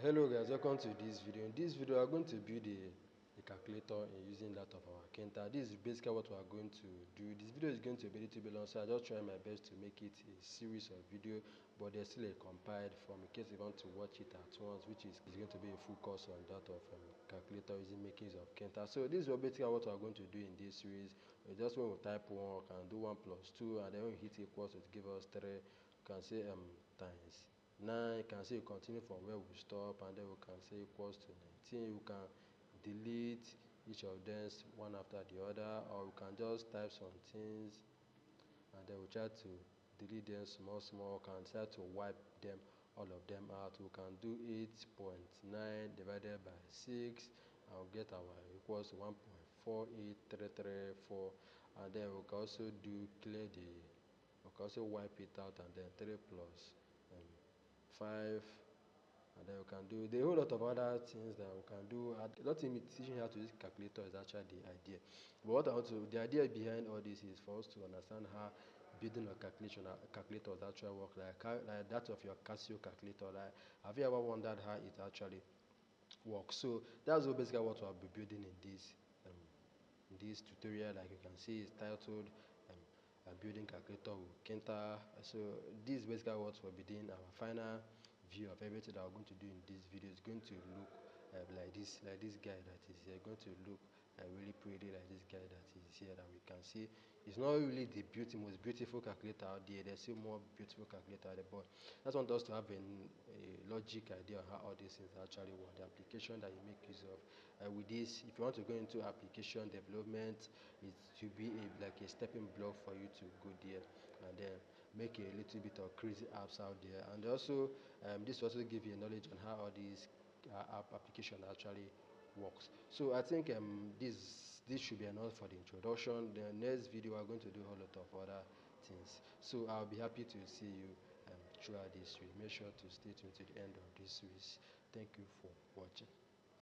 Hello guys, welcome to this video. In this video, we are going to build a calculator using that of our Tkinter. This is basically what we are going to do. This video is going to be a little bit long, so I just try my best to make it a series of video, but there's still a compiled form in case you want to watch it at once, which is going to be a full course on that of calculator using makings of Tkinter. So this is basically what we are going to do in this series. Just when we type 1, we can do 1 plus 2, and then when we hit equals, it give us 3. We can say times 9. You can say you continue from where we stop, and then we can say equals to 19. You can delete each of them one after the other, or we can just type some things and then we try to delete them small. We can try to wipe them, all of them out. We can do 8.9 divided by 6 and we'll get our equals to 1.48334, and then we can also do clear the, we can also wipe it out, and then 3 plus 5, and then we can do the whole lot of other things that we can do. Not in teaching how to use calculator is actually the idea, but what I want to, the idea behind all this is for us to understand how building a calculator does actually work, like that of your Casio calculator. Like, have you ever wondered how it actually works? So that's basically what we'll be building in this tutorial. Like you can see, it's titled building calculator with Tkinter. So this is basically what we'll be doing. Our final view of everything that we're going to do in this video is going to look like this guy that is here, going to look really pretty, like this guy that is here, that we can see. It's not really the most beautiful calculator out there. There's still more beautiful calculator out there, but I just want us to have a logic idea of how all these things actually work, the application that you make use of with this. If you want to go into application development, it should be like a stepping block for you to go there and then make a little bit of crazy apps out there. And also this will also give you knowledge on how all these app application actually works. So I think this should be enough for the introduction. The next video we're going to do a whole lot of other things. So I'll be happy to see you throughout this series. Make sure to stay tuned to the end of this series. Thank you for watching.